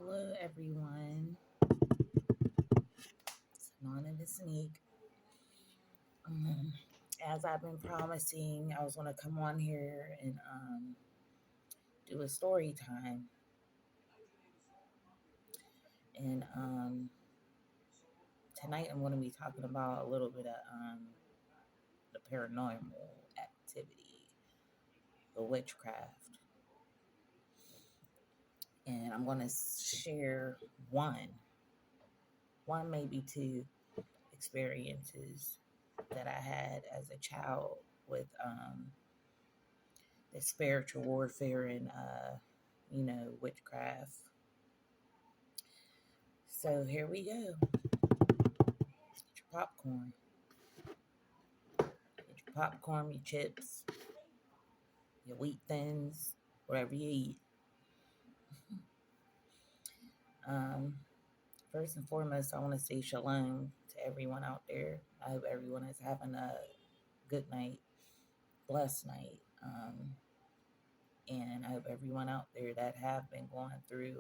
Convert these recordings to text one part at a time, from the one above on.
Hello, everyone. It's Anonymous Sneak. Um, as I've been promising, I was going to come on here and do a story time. And tonight I'm going to be talking about a little bit of the paranormal activity, the witchcraft. And I'm going to share one, maybe two experiences that I had as a child with the spiritual warfare and witchcraft. So here we go. Get your popcorn. Get your popcorn, your chips, your wheat thins, whatever you eat. Um, First and foremost, I want to say shalom to everyone out there. I hope everyone is having a good night, blessed night. And I hope everyone out there that have been going through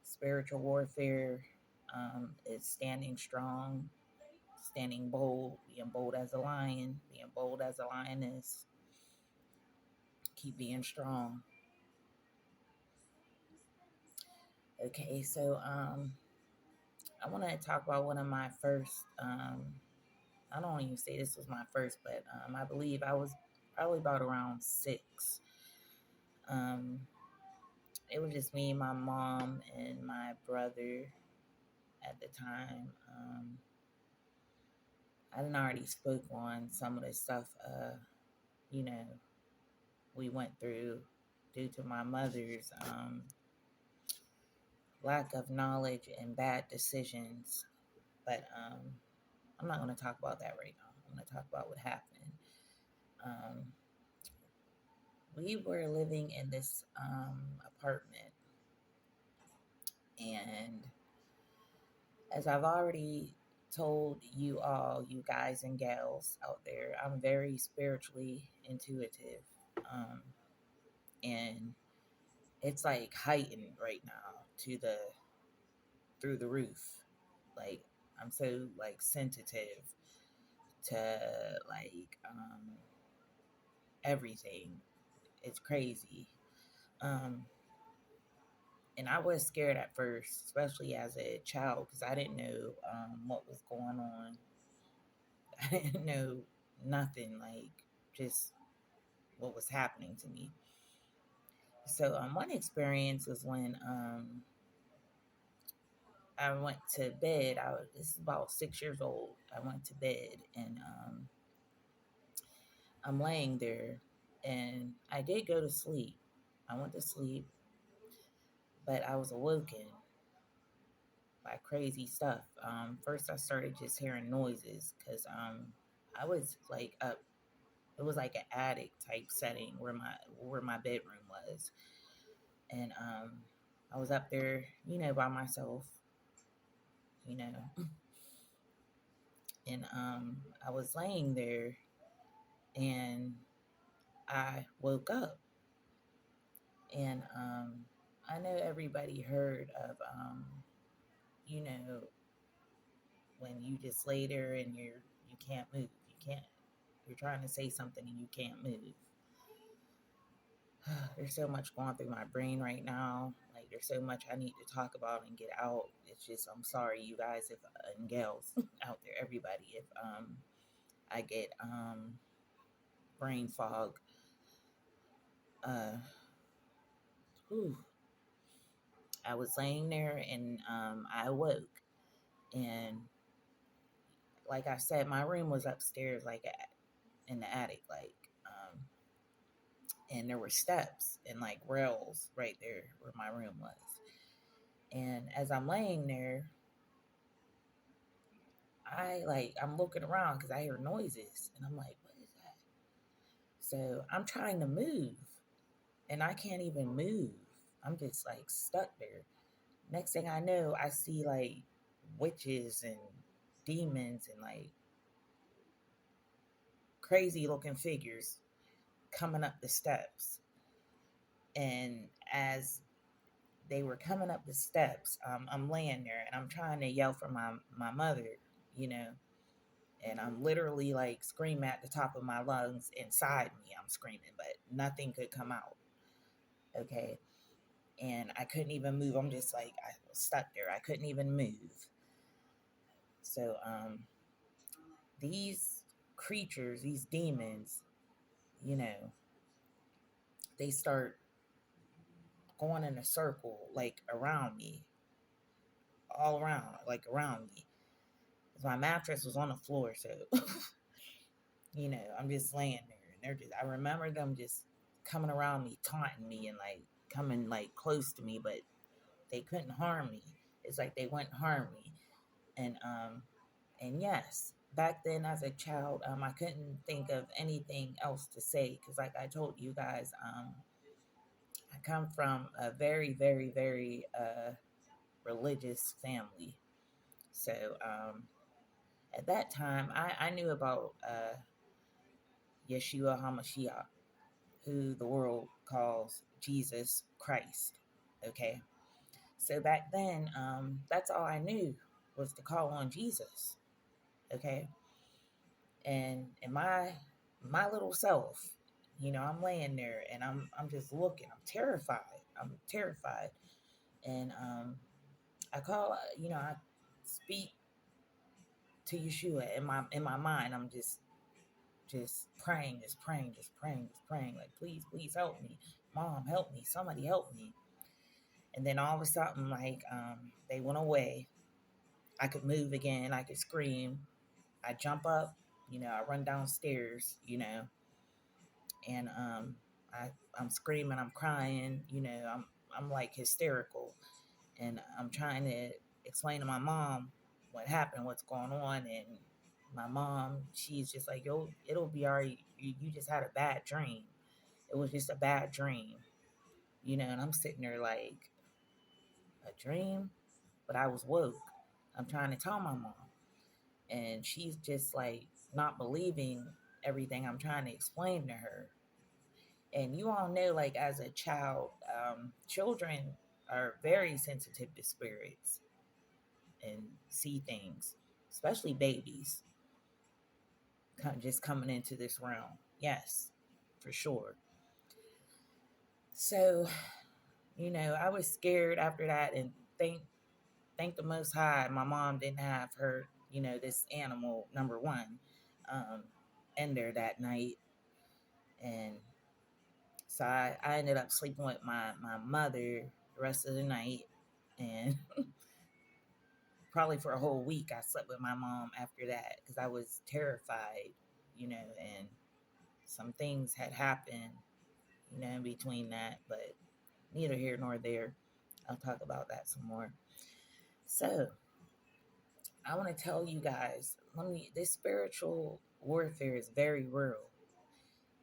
spiritual warfare is standing strong, standing bold, being bold as a lion, being bold as a lioness. Keep being strong. Okay, so I want to talk about one of my first. I don't even say this was my first, but I believe I was probably about around 6. Um, it was just me, my mom, and my brother at the time. I didn't already spoke on some of the stuff, you know, we went through due to my mother's lack of knowledge and bad decisions. But I'm not going to talk about that right now. I'm going to talk about what happened. Um, we were living in this apartment, and as I've already told you all, you guys and gals out there, I'm very spiritually intuitive. Um, and it's like heightened right now to the through the roof. Like I'm so like sensitive to like everything. It's crazy. Um, and I was scared at first, especially as a child, because I didn't know what was going on. I didn't know nothing, like just what was happening to me. So one experience was when I went to bed. This is about 6 years old. I went to bed and I'm laying there, and I did go to sleep. I went to sleep, but I was awoken by crazy stuff. First, I started just hearing noises because I was like up. It was like an attic type setting where my bedroom was, and I was up there, by myself, you know, and I was laying there, and I woke up, and I know everybody heard of you know when you just lay there and you can't move, you're trying to say something and you can't move. There's so much going through my brain right now. Like there's so much I need to talk about and get out. It's just I'm sorry, you guys, if and gals out there, everybody, if I get brain fog. Uh, whew. I was laying there and I awoke, and like I said, my room was upstairs, like in the attic, like and there were steps and like rails right there where my room was. And as I'm laying there, I'm looking around because I hear noises, and I'm like, what is that? So I'm trying to move, and I can't even move. I'm just like stuck there. Next thing I know, I see like witches and demons and like crazy looking figures coming up the steps. And as they were coming up the steps. I'm laying there and I'm trying to yell for my mother, you know, and I'm literally like screaming at the top of my lungs inside me. I'm screaming, but nothing could come out. Okay. And I couldn't even move. I'm just like, I was stuck there. I couldn't even move. So, these creatures, these demons, you know, they start going in a circle, like around me, all around, like around me. My mattress was on the floor, so I'm just laying there, and they're just. I remember them just coming around me, taunting me, and like coming like close to me, but they couldn't harm me. It's like they wouldn't harm me, and yes, back then as a child, I couldn't think of anything else to say because, like I told you guys, I come from a very, very, very religious family. So at that time, I knew about Yeshua HaMashiach, who the world calls Jesus Christ. Okay. So back then, that's all I knew was to call on Jesus. Okay. And in my little self, I'm laying there and I'm just looking. I'm terrified. I'm terrified. And I call, I speak to Yeshua in my mind. I'm just praying, just praying, just praying, just praying. Like, please, please help me. Mom, help me. Somebody help me. And then all of a sudden, like, they went away. I could move again. I could scream. I jump up, I run downstairs, and I'm screaming, I'm crying, I'm like hysterical. And I'm trying to explain to my mom what happened, what's going on. And my mom, she's just like, yo, it'll be all right. You just had a bad dream. It was just a bad dream, and I'm sitting there like, a dream? But I was woke. I'm trying to tell my mom. And she's just like not believing everything I'm trying to explain to her. And you all know, like, as a child, children are very sensitive to spirits and see things, especially babies just coming into this realm. Yes, for sure. So, I was scared after that, and thank the Most High, my mom didn't have her, this animal number one, um, in there that night. And so I ended up sleeping with my mother the rest of the night. And probably for a whole week, I slept with my mom after that because I was terrified, and some things had happened, in between that, but neither here nor there. I'll talk about that some more. So I want to tell you guys, this spiritual warfare is very real.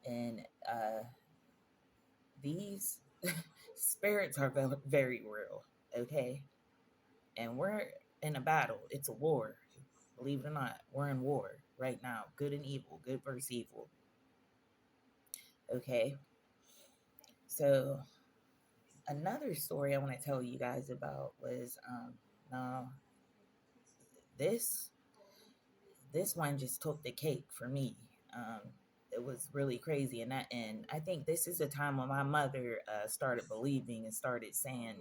And these spirits are very real, okay? And we're in a battle. It's a war. Believe it or not, we're in war right now. Good and evil, good versus evil. Okay? So another story I want to tell you guys about was now this this one just took the cake for me. Um, it was really crazy, and I think this is the time when my mother started believing and started saying,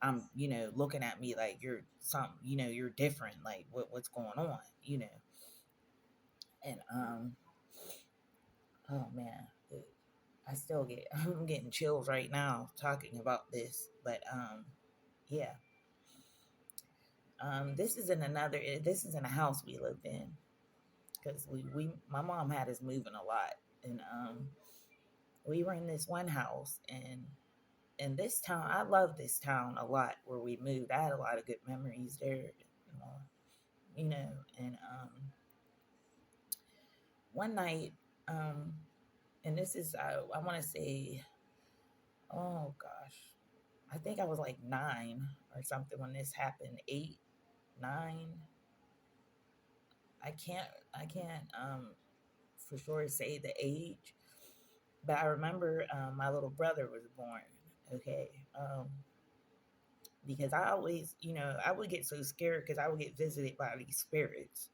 I'm, looking at me like you're something, you're different, like what's going on, and oh man, I still get I'm getting chills right now talking about this, but yeah, this is in a house we lived in because we my mom had us moving a lot, and we were in this one house, and in this town, I love this town a lot where we moved. I had a lot of good memories there, and one night, um, and this is, I want to say, oh gosh, I think I was like 9 or something when this happened. 8, 9. I can't for sure say the age, but I remember my little brother was born. Okay, because I always, I would get so scared because I would get visited by these spirits.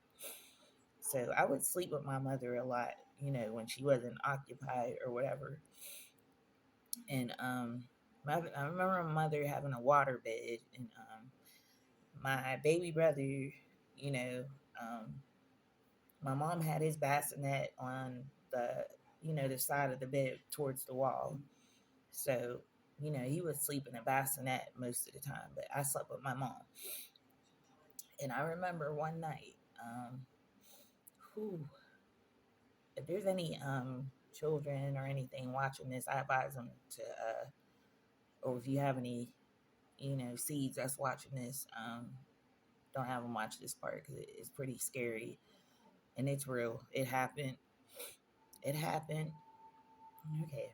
So I would sleep with my mother a lot, when she wasn't occupied or whatever. And I remember my mother having a water bed, and my baby brother, um, my mom had his bassinet on the, the side of the bed towards the wall. So, he would sleep in a bassinet most of the time, but I slept with my mom. And I remember one night, whew, if there's any children or anything watching this, I advise them to, or if you have any, seeds that's watching this, don't have them watch this part because it's pretty scary and it's real. It happened. It happened. Okay.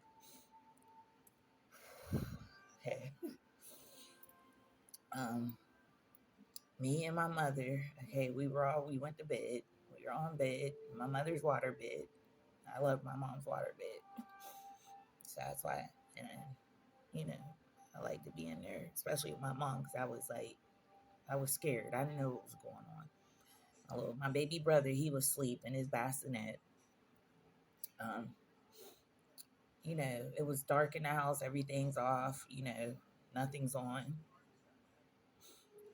Okay. Um, Me and my mother, okay, we went to bed. We were on bed, my mother's water bed. I love my mom's water bed. So that's why, and, you know, I like to be in there, especially with my mom, because I was scared. I didn't know what was going on. My baby brother, he was asleep in his bassinet. Um, it was dark in the house, everything's off, nothing's on.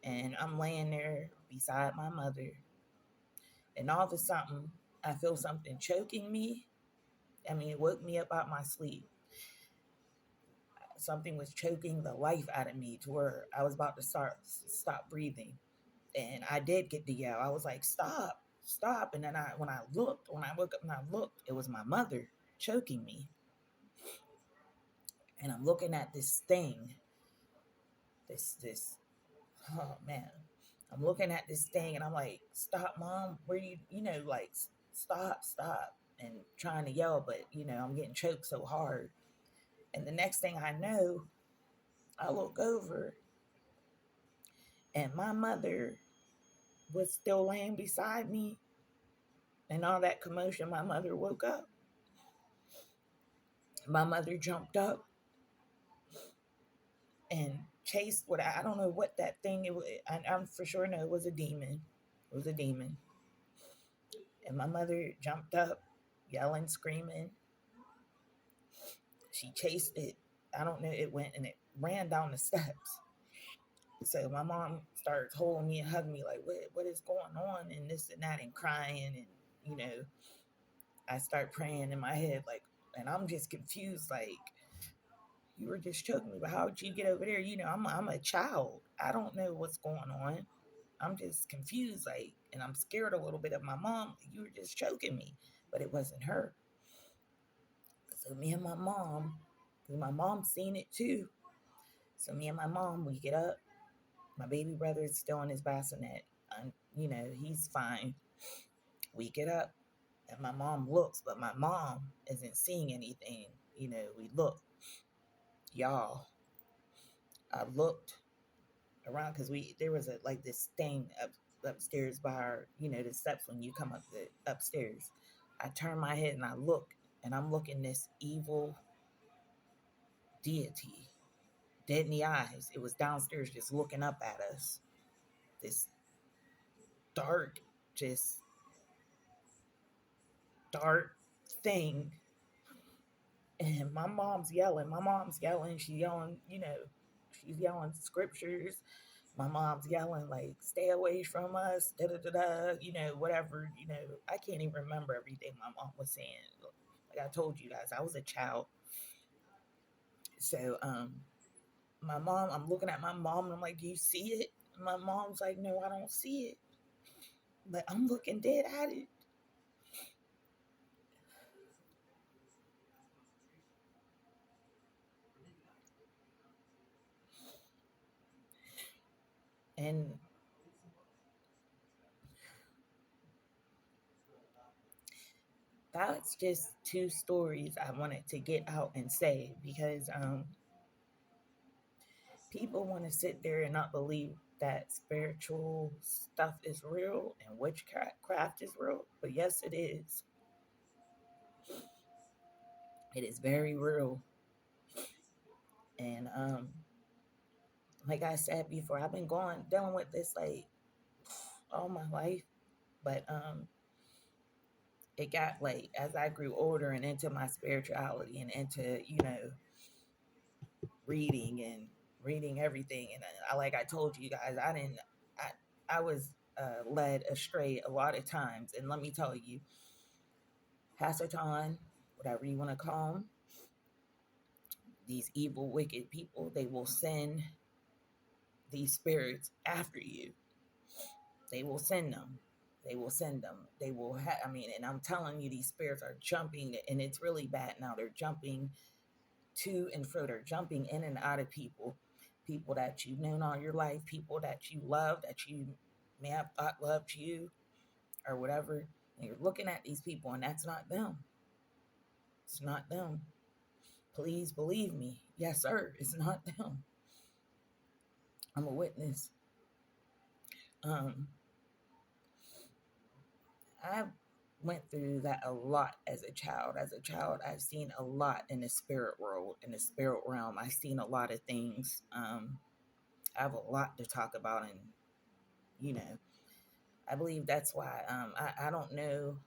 And I'm laying there beside my mother, and all of a sudden, I feel something choking me. I mean, it woke me up out my sleep. Something was choking the life out of me to where I was about to stop breathing. And I did get the yell. I was like, "Stop, stop!" And then when I woke up and I looked, it was my mother choking me. And I'm looking at this thing, this. Oh man, I'm looking at this thing, and I'm like, "Stop, mom! Where like, stop, stop!" And trying to yell, but I'm getting choked so hard. And the next thing I know, I look over, and my mother was still laying beside me. And all that commotion, my mother woke up. My mother jumped up and chased what I don't know what that thing it was. I'm for sure know it was a demon. It was a demon. And my mother jumped up, yelling, screaming. She chased it. I don't know. It went and it ran down the steps. So my mom starts holding me and hugging me like, what is going on? And this and that and crying. And, you know, I start praying in my head like, and I'm just confused like, you were just choking me, but how did you get over there? I'm a child. I don't know what's going on. I'm just confused, like, and I'm scared a little bit of my mom. You were just choking me, but it wasn't her. So me and my mom, because my mom seen it too. So me and my mom, we get up. My baby brother is still in his bassinet. He's fine. We get up, and my mom looks, but my mom isn't seeing anything. We look, y'all. I looked around because we there was a like this thing upstairs by our the steps when you come up the upstairs. I turn my head and I look, and I'm looking this evil deity dead in the eyes. It was downstairs just looking up at us. This dark, just dark thing. And my mom's yelling. My mom's yelling. She's yelling. She's yelling scriptures. My mom's yelling like, "Stay away from us," da da da da. Whatever. I can't even remember everything my mom was saying. Like I told you guys, I was a child. So my mom, I'm looking at my mom and I'm like, "Do you see it?" My mom's like, "No, I don't see it." But I'm looking dead at it. And that's just two stories I wanted to get out and say because people want to sit there and not believe that spiritual stuff is real and witchcraft is real. But yes, it is. It is very real. And Like I said before, I've been dealing with this like all my life, but it got like as I grew older and into my spirituality and into reading and reading everything, and like I told you guys, I was led astray a lot of times, and let me tell you, Hasatan, whatever you want to call them, these evil, wicked people, they will send these spirits after you. They will send them. They will send them. They will I mean, and I'm telling you, these spirits are jumping, and it's really bad now. They're jumping to and fro. They're jumping in and out of people. People that you've known all your life, people that you love, that you may have thought loved you or whatever. And you're looking at these people, and that's not them. It's not them. Please believe me. Yes, sir. It's not them. I'm a witness. Um, I went through that a lot as a child. As a child, I've seen a lot in the spirit world, in the spirit realm. I've seen a lot of things. I have a lot to talk about, and you know, I believe that's why. I don't know,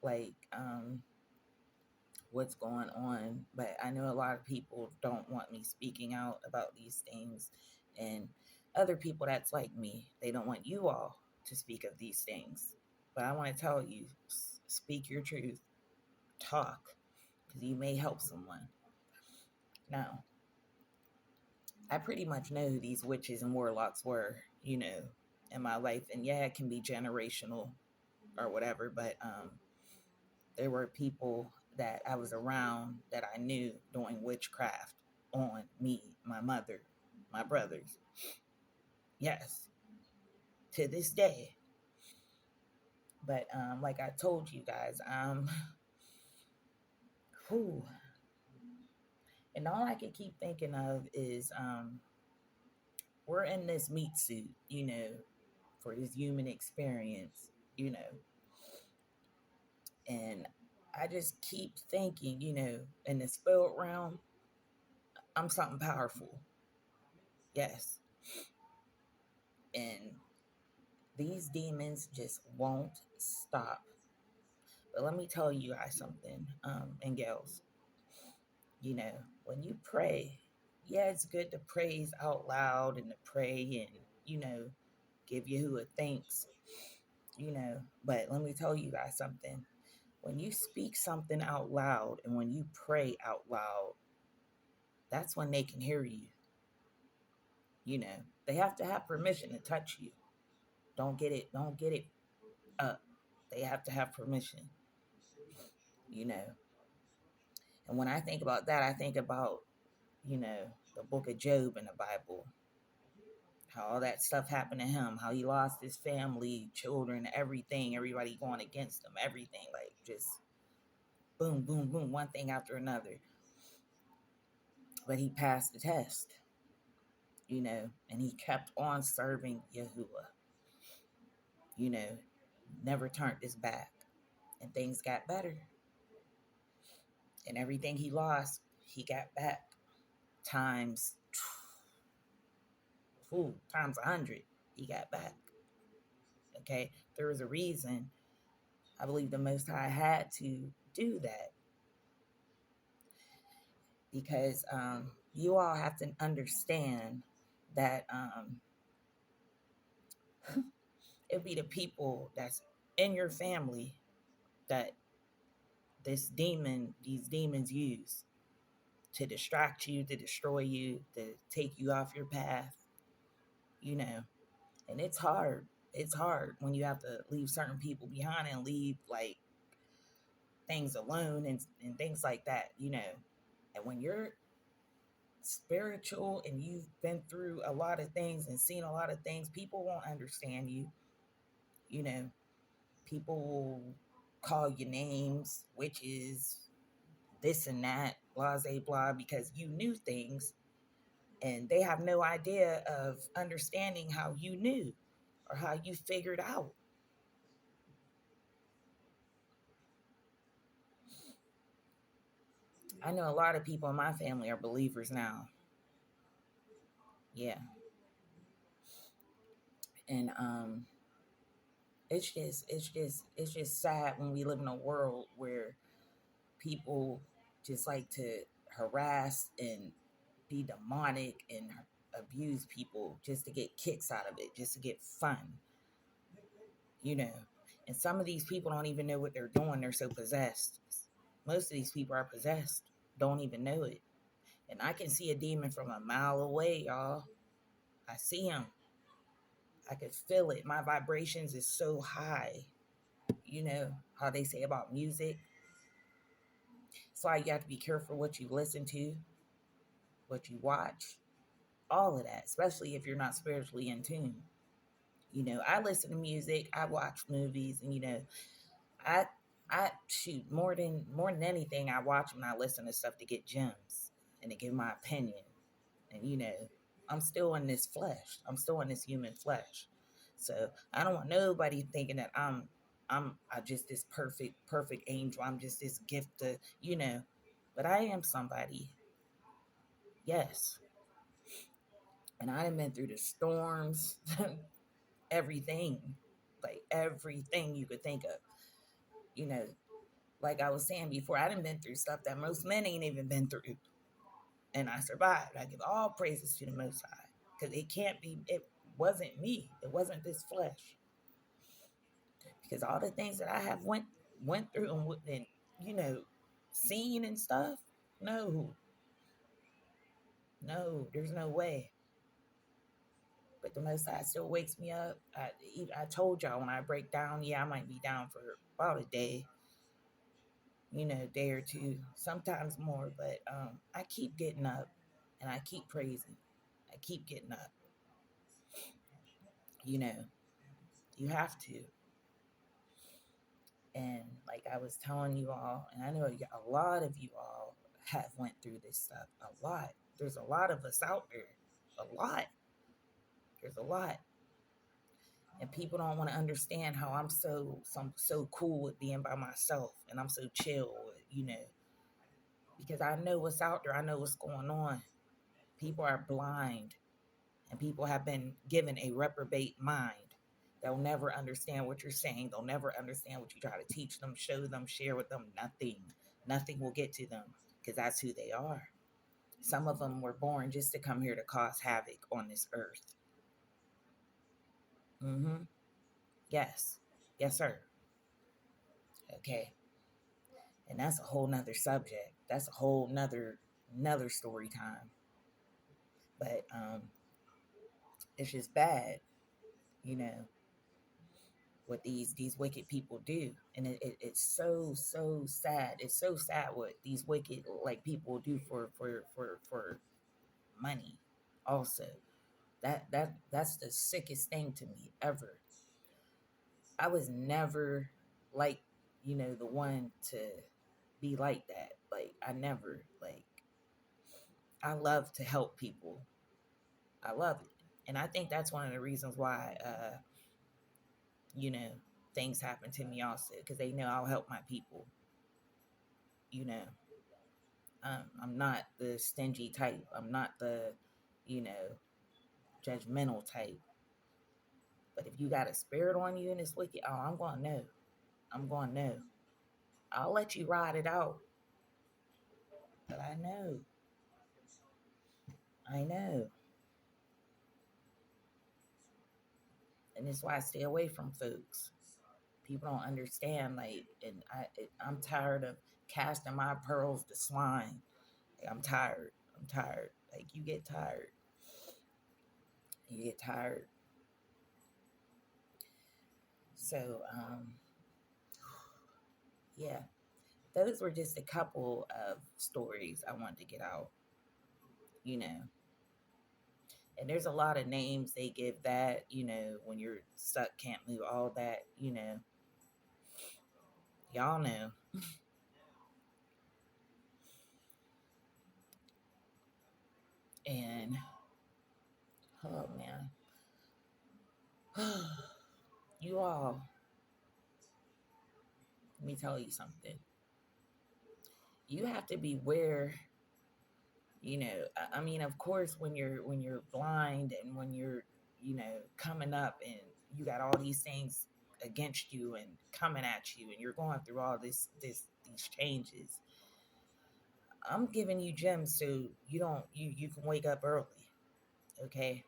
like, what's going on, but I know a lot of people don't want me speaking out about these things, and other people that's like me, they don't want you all to speak of these things. But I want to tell you, speak your truth, talk, because you may help someone. Now, I pretty much know who these witches and warlocks were, in my life, and yeah, it can be generational or whatever, but there were people that I was around that I knew doing witchcraft on me, my mother, my brothers. Yes, to this day. But like I told you guys, whew, and all I can keep thinking of is we're in this meat suit, for this human experience, and I just keep thinking, in the spirit realm, I'm something powerful. Yes. And these demons just won't stop. But let me tell you guys something, and gals, when you pray, yeah, it's good to praise out loud and to pray and, give Yahuwah thanks, but let me tell you guys something. When you speak something out loud and when you pray out loud, that's when they can hear you. They have to have permission to touch you. Don't get it up. They have to have permission, you know. And when I think about that, I think about, the book of Job in the Bible, how all that stuff happened to him, how he lost his family, children, everything, everybody going against him, everything, like just boom, boom, boom, one thing after another. But he passed the test, and he kept on serving Yahuwah, you know, never turned his back, and things got better. And everything he lost, he got back times, times 100. He got back. Okay, there was a reason. I believe the Most High had to do that because you all have to understand that it'll be the people that's in your family that these demons use to distract you, to destroy you, to take you off your path, you know. And it's hard. It's hard when you have to leave certain people behind and leave like things alone and things like that, And when you're spiritual and you've been through a lot of things and seen a lot of things, people won't understand you. You know, people will call you names, witches, this and that, blah, blah, blah, because you knew things and they have no idea of understanding how you knew or how you figured out. I know a lot of people in my family are believers now, Yeah. And it's just sad when we live in a world where people just like to harass and be demonic and abuse people just to get kicks out of it, just to get fun, you know. And some of these people don't even know what they're doing. They're so possessed. Most of these people are possessed, don't even know it. And I can see a demon from a mile away, y'all. I see him. I can feel it. My vibrations is so high. You know how they say about music. So you have to be careful what you listen to, what you watch, all of that, especially if you're not spiritually in tune. You know, I listen to music, I watch movies, and I I shoot more than anything, I watch and I listen to stuff to get gems and to give my opinion. And I'm still in this flesh. I'm still in this human flesh. So I don't want nobody thinking that I just this perfect angel. I'm just this gift to. But I am somebody. Yes. And I have been through the storms, everything. Like everything you could think of. You know, like I was saying before, I done been through stuff that most men ain't even been through. And I survived. I give all praises to the Most High. Because it wasn't me. It wasn't this flesh. Because all the things that I have went through and you know, seen and stuff, no, no, there's no way. But the Most High still wakes me up. I told y'all when I break down, yeah, I might be down for about a day, a day or two, sometimes more. But I keep getting up and I keep praising. I keep getting up. You know, you have to. And like I was telling you all, and I know a lot of you all have went through this stuff. A lot. There's a lot of us out there. A lot. There's a lot. And people don't want to understand how I'm so cool with being by myself and I'm so chill, because I know what's out there. I know what's going on. People are blind and people have been given a reprobate mind. They'll never understand what you're saying. They'll never understand what you try to teach them, show them, share with them. Nothing will get to them because that's who they are. Some of them were born just to come here to cause havoc on this earth. Mm-hmm. Yes. Yes, sir. Okay. And that's a whole nother subject. That's a whole another story time. But it's just bad, you know, what these wicked people do. And it's so sad. It's so sad what these wicked like people do for money also. That's the sickest thing to me ever. I was never like, the one to be like that. Like I never like I love to help people. I love it. And I think that's one of the reasons why you know, things happen to me also because they know I'll help my people. You know, I'm not the stingy type. I'm not the, you know, judgmental type. But if you got a spirit on you and it's wicked, oh, I'm going to know. I'm going to know. I'll let you ride it out. But I know. I know. And that's why I stay away from folks. People don't understand. Like, and I'm tired of casting my pearls to swine. Like, I'm tired. I'm tired. Like, you get tired. You get tired. So, yeah, those were just a couple of stories I wanted to get out, you know. And there's a lot of names they give that, when you're stuck, can't move, all that, y'all know. And, oh man, you all, let me tell you something. You have to beware I mean, of course, when you're blind and when you're, coming up and you got all these things against you and coming at you and you're going through all these changes, I'm giving you gems so you don't you can wake up early. Okay,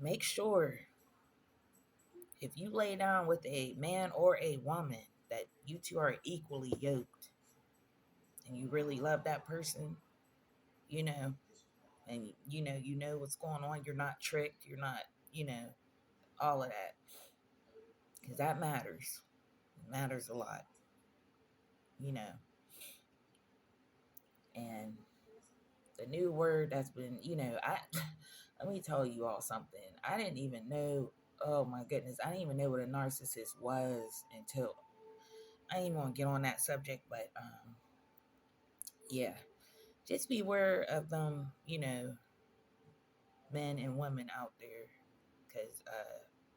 make sure if you lay down with a man or a woman that you two are equally yoked and you really love that person, you know, and you know what's going on. You're not tricked. You're not, all of that, because that matters. It matters a lot, you know. And the new word that's been, I let me tell you all something. I didn't even know. Oh my goodness, I didn't even know what a narcissist was until I didn't even want to get on that subject, but yeah, just beware of them, men and women out there, because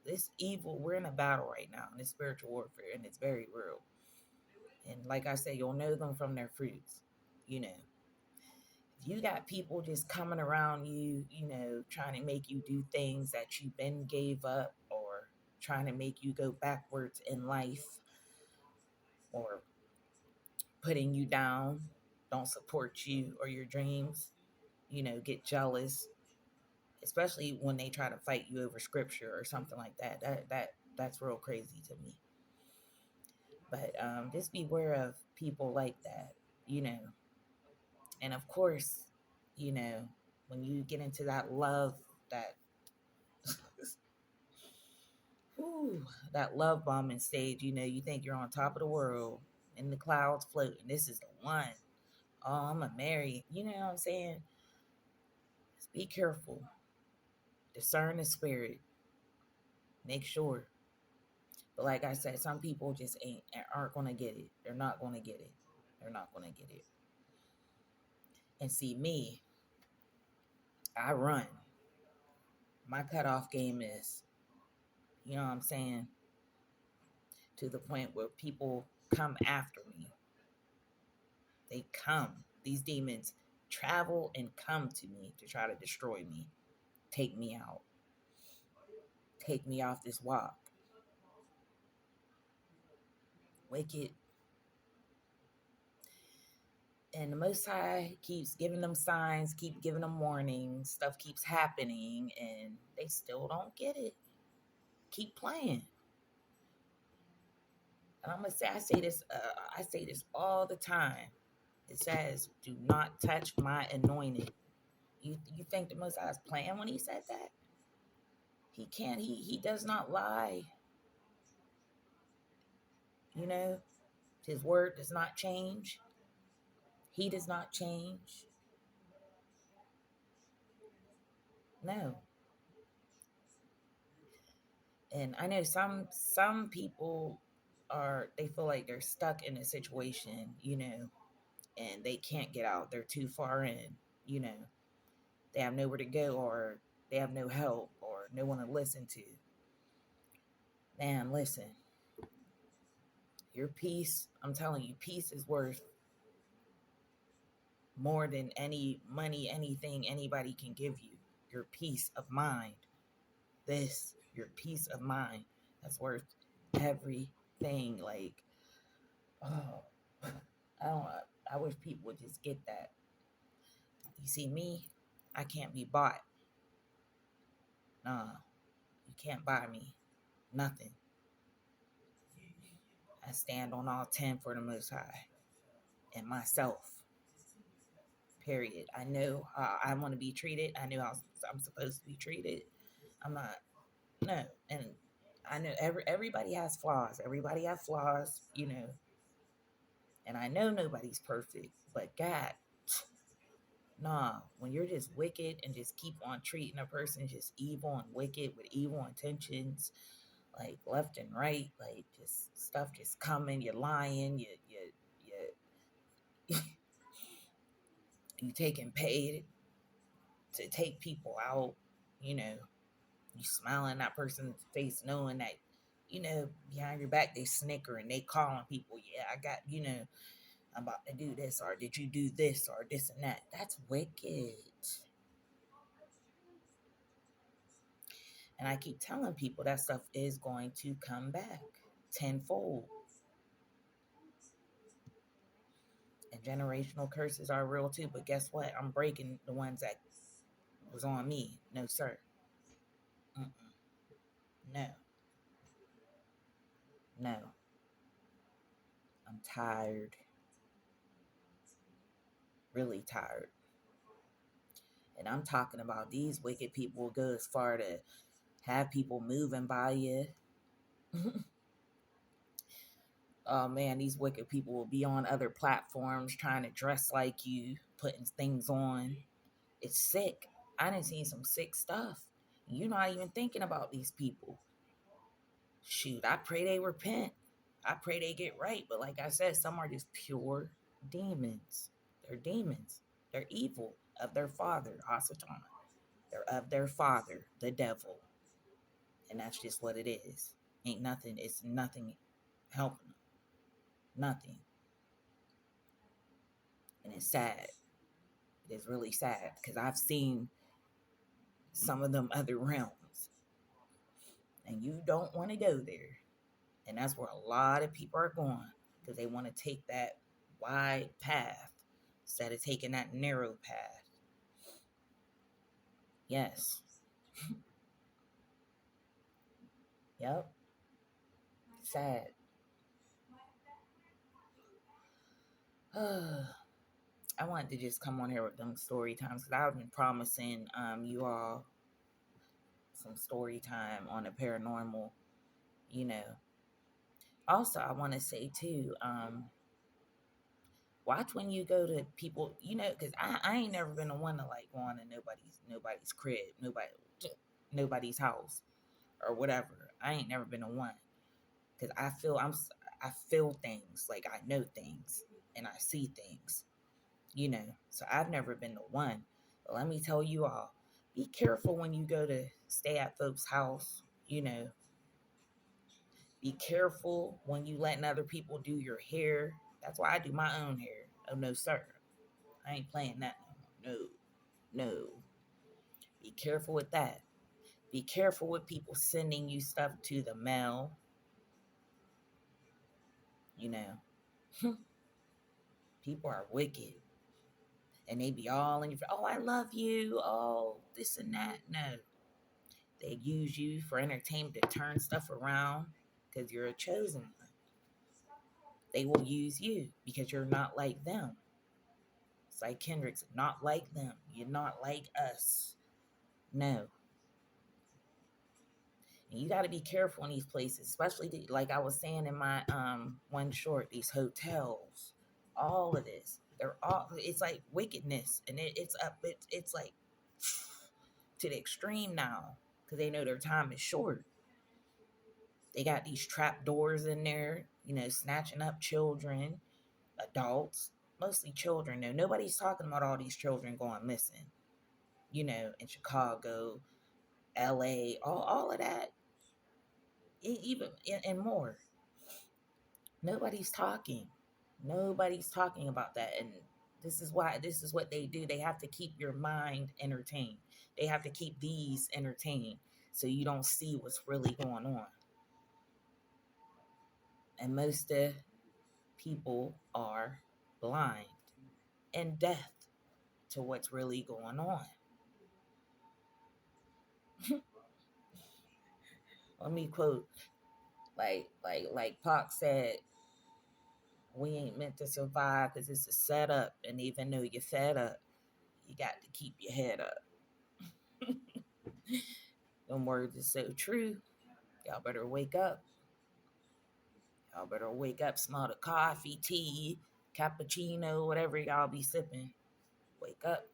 this evil, we're in a battle right now in this spiritual warfare, and it's very real. And like I said, you'll know them from their fruits. If you got people just coming around you, trying to make you do things that you been gave up, or trying to make you go backwards in life, or putting you down, don't support you or your dreams, get jealous, especially when they try to fight you over scripture or something like that. That's real crazy to me. But just beware of people like that, you know. And of course, when you get into that love, that whew, that love bombing stage, you think you're on top of the world, in the clouds floating. This is the one. Oh, I'm a marry. You know what I'm saying? Just be careful. Discern the spirit. Make sure. But like I said, some people just aren't gonna get it. They're not gonna get it. They're not gonna get it. And see me, I run. My cutoff game is, you know what I'm saying, to the point where people come after me. They come. These demons travel and come to me to try to destroy me, take me out, take me off this walk. Wicked. And the Most High keeps giving them signs, keep giving them warnings, stuff keeps happening, and they still don't get it. Keep playing. And I'm gonna say, I say this all the time. It says, "Do not touch my anointed." You think the Most High is playing when he said that? He can't. He does not lie. You know, his word does not change. He does not change. No. And I know some people they feel like they're stuck in a situation, and they can't get out. They're too far in, you know. They have nowhere to go, or they have no help, or no one to listen to. Man, listen. Your peace, I'm telling you, peace is worth more than any money, anything anybody can give you. Your peace of mind. Your peace of mind. That's worth everything. Like, oh, I don't. I wish people would just get that. You see me, I can't be bought. Nah, you can't buy me. Nothing. I stand on all 10 for the Most High and myself. Period. I know how I want to be treated. I know how I'm supposed to be treated. I'm not. No, and I know everybody has flaws. Everybody has flaws, and I know nobody's perfect. But God, nah, when you're just wicked and just keep on treating a person just evil and wicked with evil intentions, like left and right, like just stuff just coming, you're lying, you you taking paid to take people out, you know, you smiling in that person's face knowing that, behind your back they snicker and they calling people, yeah, I got, I'm about to do this, or did you do this, or this and that. That's wicked. And I keep telling people that stuff is going to come back tenfold. And generational curses are real too. But guess what? I'm breaking the ones that was on me. No, sir. Mm-mm. No. No. I'm tired. Really tired. And I'm talking about these wicked people will go as far to have people moving by you. Oh man, these wicked people will be on other platforms trying to dress like you, putting things on. It's sick. I done seen some sick stuff. You're not even thinking about these people. Shoot, I pray they repent. I pray they get right. But like I said, some are just pure demons. They're demons. They're evil of their father, Hasatan. They're of their father, the devil. And that's just what it is. Ain't nothing, it's nothing helping them. Nothing. And it's sad. It is really sad because I've seen some of them other realms. And you don't want to go there. And that's where a lot of people are going because they want to take that wide path instead of taking that narrow path. Yes. Yep. Sad. I wanted to just come on here with them story times because I've been promising you all some story time on the paranormal, you know. Also, I want to say too, watch when you go to people, you know, because I ain't never been the one to like go on to nobody's crib, nobody's house or whatever. I ain't never been the one because I feel things, like I know things and I see things, you know. So I've never been the one. But let me tell you all, be careful when you go to stay at folks' house, you know. Be careful when you letting other people do your hair. That's why I do my own hair. Oh no, sir. I ain't playing that no more. No, no. Be careful with that. Be careful with people sending you stuff to the mail. You know, people are wicked. And they be all in your, oh, I love you. Oh, this and that. No. They use you for entertainment to turn stuff around because you're a chosen one. They will use you because you're not like them. It's like Kendrick's not like them. You're not like us. No. And you got to be careful in these places, especially like I was saying in my one short, these hotels, all of this. They're all, it's like wickedness, and it's up. It's like to the extreme now because they know their time is short. They got these trap doors in there, you know, snatching up children, adults, mostly children. Though nobody's talking about all these children going missing. You know, in Chicago, LA, all of that, even and more. Nobody's talking. Nobody's talking about that. And this is what they do. They have to keep your mind entertained. They have to keep these entertained so you don't see what's really going on. And most people are blind and deaf to what's really going on. Let me quote like Pac said, we ain't meant to survive because it's a setup, and even though you're fed up, you got to keep your head up. Them words is so true. Y'all better wake up. Y'all better wake up, smell the coffee, tea, cappuccino, whatever y'all be sipping. Wake up.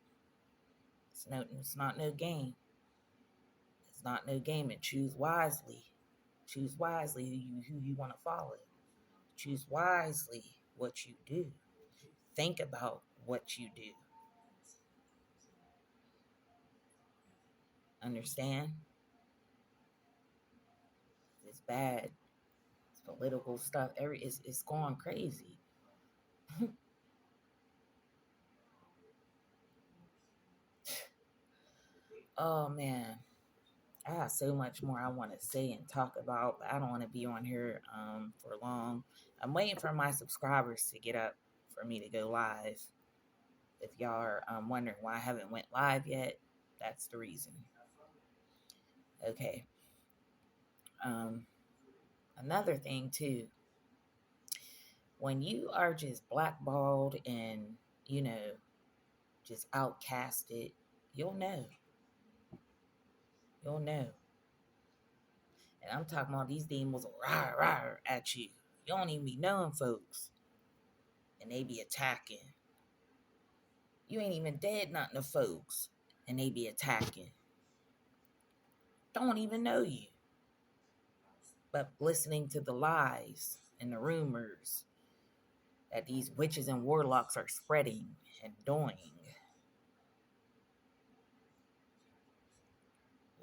It's not no game. It's not no game, and choose wisely. Choose wisely who you want to follow. Choose wisely what you do. Think about what you do. Understand? It's bad. It's political stuff. It's going crazy. Oh man, I have so much more I want to say and talk about, but I don't want to be on here for long. I'm waiting for my subscribers to get up for me to go live. If y'all are wondering why I haven't went live yet, that's the reason. Okay. Um, Another thing too, when you are just blackballed and you know just outcasted, you'll know. You'll know. And I'm talking about these demons rah rah at you. You don't even be knowing folks, and they be attacking. You ain't even dead nothing to folks, and they be attacking. Don't even know you, but listening to the lies and the rumors that these witches and warlocks are spreading and doing.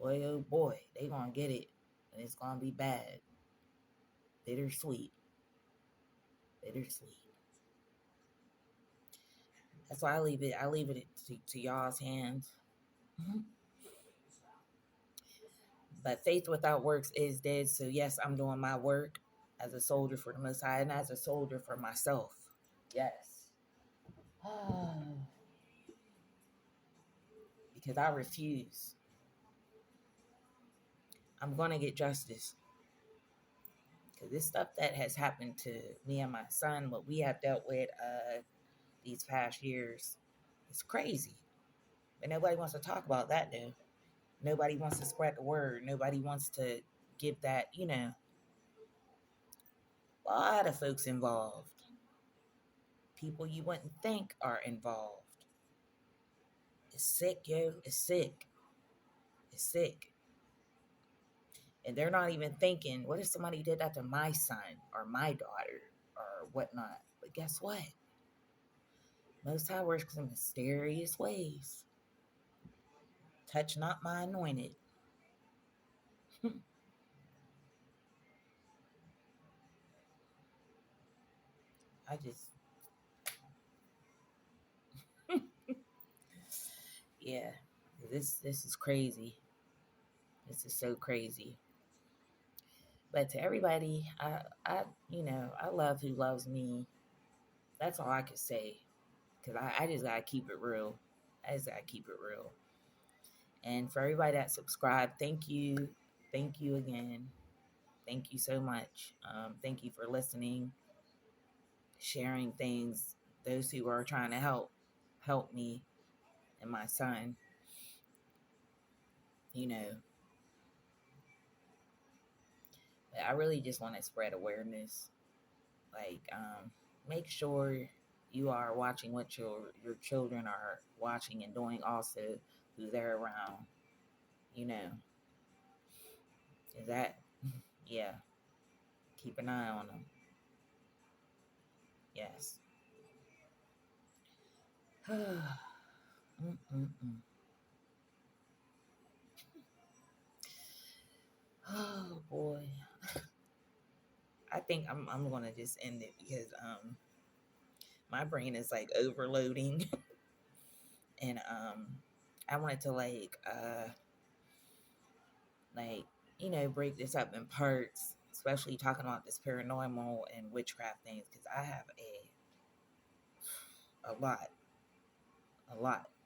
Boy, oh boy, they gonna get it, and it's gonna be bad. Bittersweet. Bittersweet. That's why I leave it. I leave it to y'all's hands. Mhm. But faith without works is dead. So yes, I'm doing my work as a soldier for the Most High and as a soldier for myself. Yes. Because I refuse. I'm gonna get justice. Because this stuff that has happened to me and my son, what we have dealt with these past years, it's crazy. But nobody wants to talk about that though. Nobody wants to spread the word. Nobody wants to give that, a lot of folks involved. People you wouldn't think are involved. It's sick, yo. It's sick. It's sick. And they're not even thinking, what if somebody did that to my son or my daughter or whatnot? But guess what? Most High works in mysterious ways. Touch not my anointed. I just, yeah, this is crazy. This is so crazy. But to everybody, I love who loves me. That's all I could say. Because I just got to keep it real. I just got to keep it real. And for everybody that subscribed, thank you. Thank you again. Thank you so much. Thank you for listening, sharing things. Those who are trying to help me and my son. You know, but I really just want to spread awareness. Like, make sure you are watching what your children are watching and doing. Also, who they're around. You know, is that yeah? Keep an eye on them. Yes. Mm-mm-mm. Oh boy. I think I'm gonna just end it because my brain is like overloading and I wanted to like break this up in parts, especially talking about this paranormal and witchcraft things because I have a lot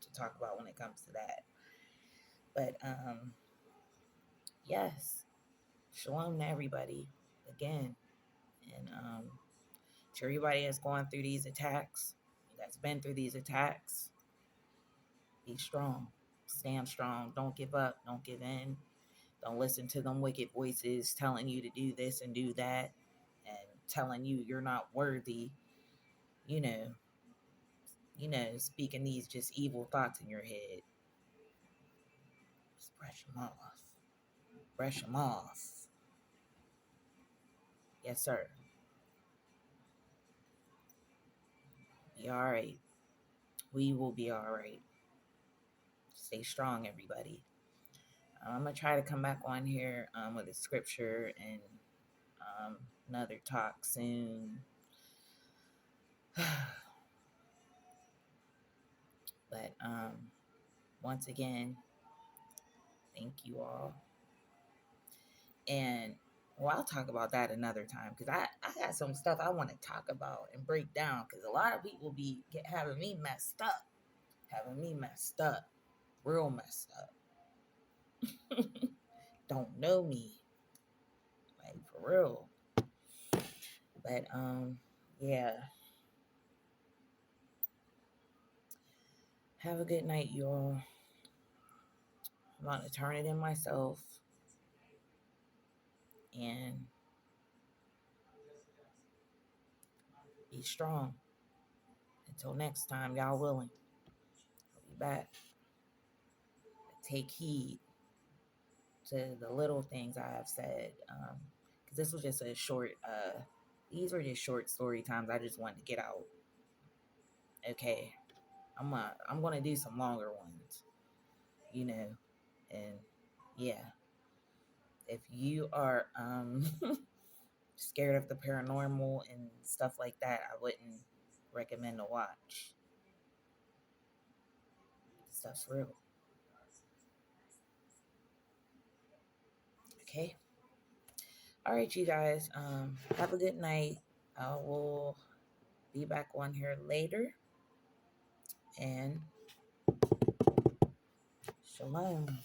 to talk about when it comes to that. But yes, shalom to everybody again, and to everybody that's going through these attacks, that's been through these attacks, be strong, stand strong, don't give up, don't give in, don't listen to them wicked voices telling you to do this and do that, and telling you you're not worthy, you know, speaking these just evil thoughts in your head. Just brush them off. Brush them off. Yes, sir. Be all right. We will be all right. Stay strong, everybody. I'm gonna try to come back on here with a scripture and another talk soon. But once again, Thank you all. And well, I'll talk about that another time because I got some stuff I want to talk about and break down because a lot of people having me messed up, real messed up. Don't know me, like for real. But yeah. Have a good night, y'all. I'm about to turn it in myself and be strong. Until next time, y'all willing. I'll be back. Take heed to the little things I have said. Because this was just a short, these were just short story times I just wanted to get out. Okay. I'm gonna do some longer ones, you know, and yeah. If you are scared of the paranormal and stuff like that, I wouldn't recommend to watch. Stuff's real. Okay. All right, you guys. Have a good night. I will be back on here later. And shalom.